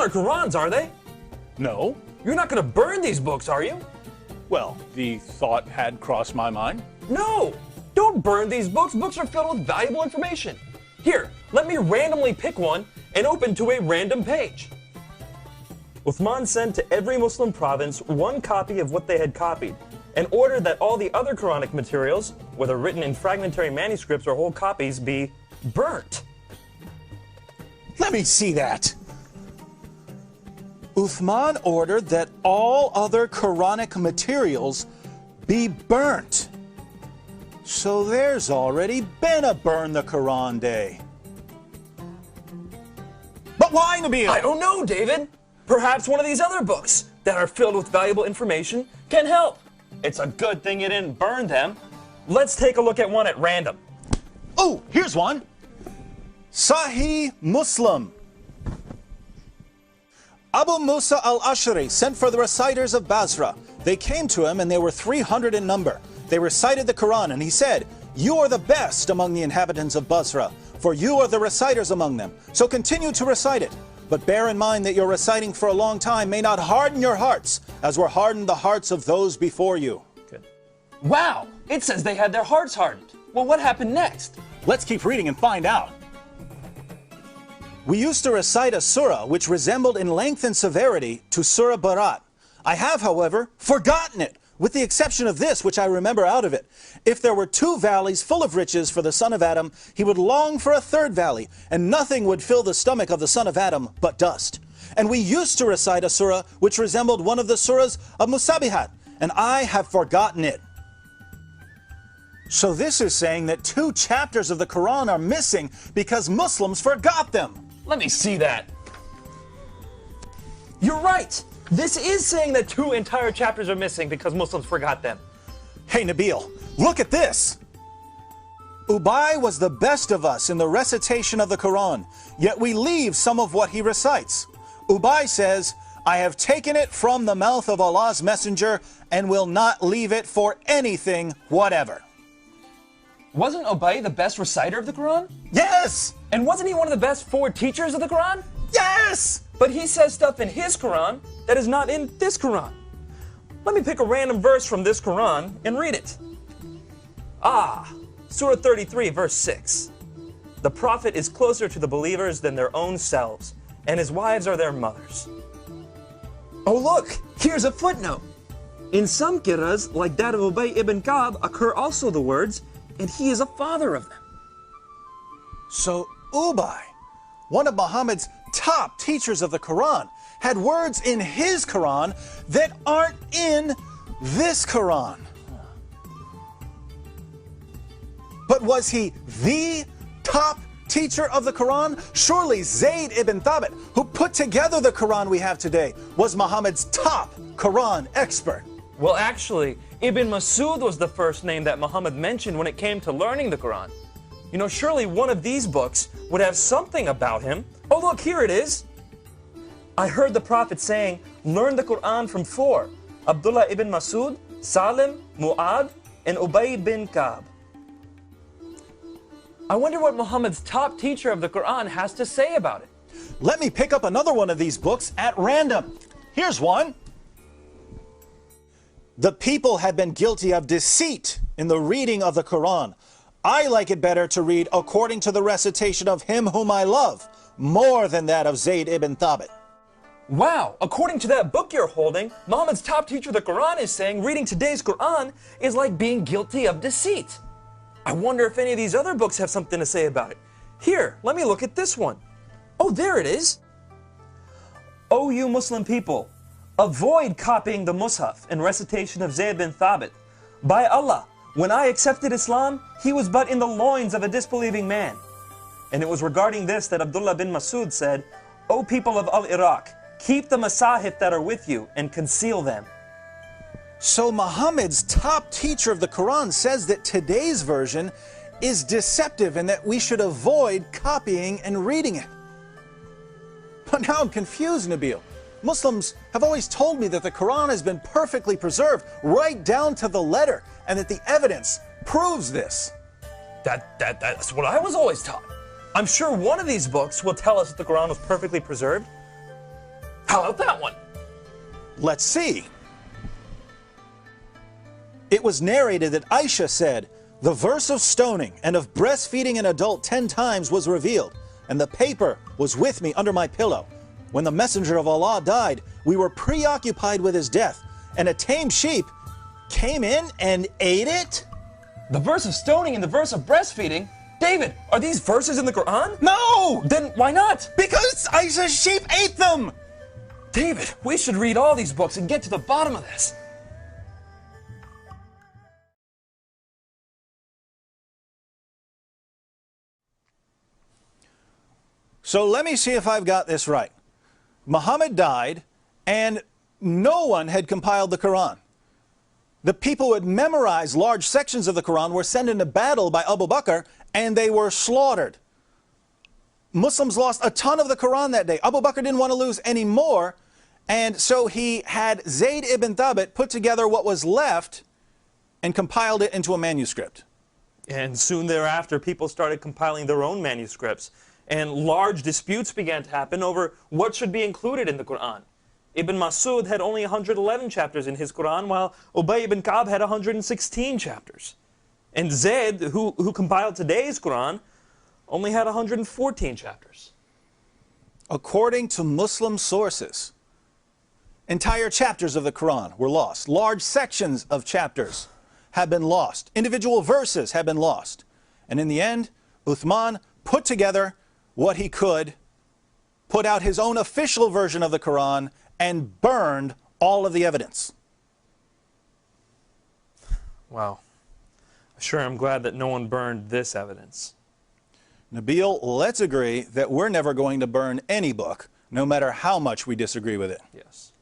aren't Qurans, are they? No. You're not going to burn these books, are you? Well, the thought had crossed my mind. No! Don't burn these books. Books are filled with valuable information. Here, let me randomly pick one and open to a random page. Uthman sent to every Muslim province one copy of what they had copied, and ordered that all the other Quranic materials, whether written in fragmentary manuscripts or whole copies, be burnt. Let me see that. Uthman ordered that all other Quranic materials be burnt. So there's already been a Burn the Quran Day. But why, Nabil? I don't know, David. Perhaps one of these other books that are filled with valuable information can help. It's a good thing you didn't burn them. Let's take a look at one at random. Oh, here's one. Sahih Muslim. Abu Musa al-Ashari sent for the reciters of Basra. They came to him and they were 300 in number. They recited the Quran and he said, "You are the best among the inhabitants of Basra, for you are the reciters among them. So continue to recite it. But bear in mind that your reciting for a long time may not harden your hearts, as were hardened the hearts of those before you." Good. Wow, it says they had their hearts hardened. Well, what happened next? Let's keep reading and find out. We used to recite a surah which resembled in length and severity to Surah Barat. I have, however, forgotten it, with the exception of this, which I remember out of it. If there were 2 valleys full of riches for the son of Adam, he would long for a 3rd valley, and nothing would fill the stomach of the son of Adam but dust. And we used to recite a surah which resembled one of the surahs of Musabihat, and I have forgotten it. So this is saying that 2 chapters of the Quran are missing because Muslims forgot them. Let me see that. You're right. This is saying that 2 entire chapters are missing because Muslims forgot them. Hey Nabil, look at this. Ubay was the best of us in the recitation of the Quran, yet we leave some of what he recites. Ubay says, "I have taken it from the mouth of Allah's messenger and will not leave it for anything whatever." Wasn't Ubay the best reciter of the Quran? Yes! And wasn't he one of the best 4 teachers of the Quran? Yes! But he says stuff in his Quran that is not in this Quran. Let me pick a random verse from this Quran and read it. Surah 33, verse 6. The Prophet is closer to the believers than their own selves, and his wives are their mothers. Oh look, here's a footnote. In some qira'as, like that of Ubay ibn Ka'b, occur also the words, "and he is a father of them." So Ubay, one of Muhammad's top teachers of the Quran, had words in his Quran that aren't in this Quran. But was he the top teacher of the Quran? Surely Zayd ibn Thabit, who put together the Quran we have today, was Muhammad's top Quran expert. Well, actually, Ibn Masud was the first name that Muhammad mentioned when it came to learning the Quran. You know, surely one of these books would have something about him. Oh, look, here it is. I heard the Prophet saying, "Learn the Quran from 4, Abdullah ibn Masud, Salim, Mu'ad, and Ubay bin Ka'b." I wonder what Muhammad's top teacher of the Quran has to say about it. Let me pick up another one of these books at random. Here's one. The people had been guilty of deceit in the reading of the Quran. I like it better to read according to the recitation of him whom I love, more than that of Zayd ibn Thabit. Wow, according to that book you're holding, Muhammad's top teacher of the Quran is saying reading today's Quran is like being guilty of deceit. I wonder if any of these other books have something to say about it. Here, let me look at this one. Oh, there it is. O you Muslim people, avoid copying the Mus'haf and recitation of Zayd bin Thabit. By Allah, when I accepted Islam, he was but in the loins of a disbelieving man. And it was regarding this that Abdullah bin Masud said, "O people of Al-Iraq, keep the masahif that are with you and conceal them." So Muhammad's top teacher of the Quran says that today's version is deceptive and that we should avoid copying and reading it. But now I'm confused, Nabil. Muslims have always told me that the Quran has been perfectly preserved right down to the letter and that the evidence proves this. That's what I was always taught. I'm sure one of these books will tell us that the Quran was perfectly preserved. How about that one? Let's see. It was narrated that Aisha said, "The verse of stoning and of breastfeeding an adult 10 times was revealed, and the paper was with me under my pillow. When the messenger of Allah died, we were preoccupied with his death, and a tame sheep came in and ate it?" The verse of stoning and the verse of breastfeeding? David, are these verses in the Quran? No! Then why not? Because Aisha's sheep ate them! David, we should read all these books and get to the bottom of this. So let me see if I've got this right. Muhammad died, and no one had compiled the Quran. The people who had memorized large sections of the Quran were sent into battle by Abu Bakr, and they were slaughtered. Muslims lost a ton of the Quran that day. Abu Bakr didn't want to lose any more, and so he had Zayd ibn Thabit put together what was left and compiled it into a manuscript. And soon thereafter, people started compiling their own manuscripts, and large disputes began to happen over what should be included in the Quran. Ibn Masud had only 111 chapters in his Quran, while Ubay ibn Ka'b had 116 chapters. And Zayd, who compiled today's Quran, only had 114 chapters. According to Muslim sources, entire chapters of the Quran were lost. Large sections of chapters have been lost. Individual verses have been lost. And in the end, Uthman put together what he could, put out his own official version of the Quran, and burned all of the evidence. Wow. Sure, I'm glad that no one burned this evidence. Nabil, let's agree that we're never going to burn any book, no matter how much we disagree with it. Yes.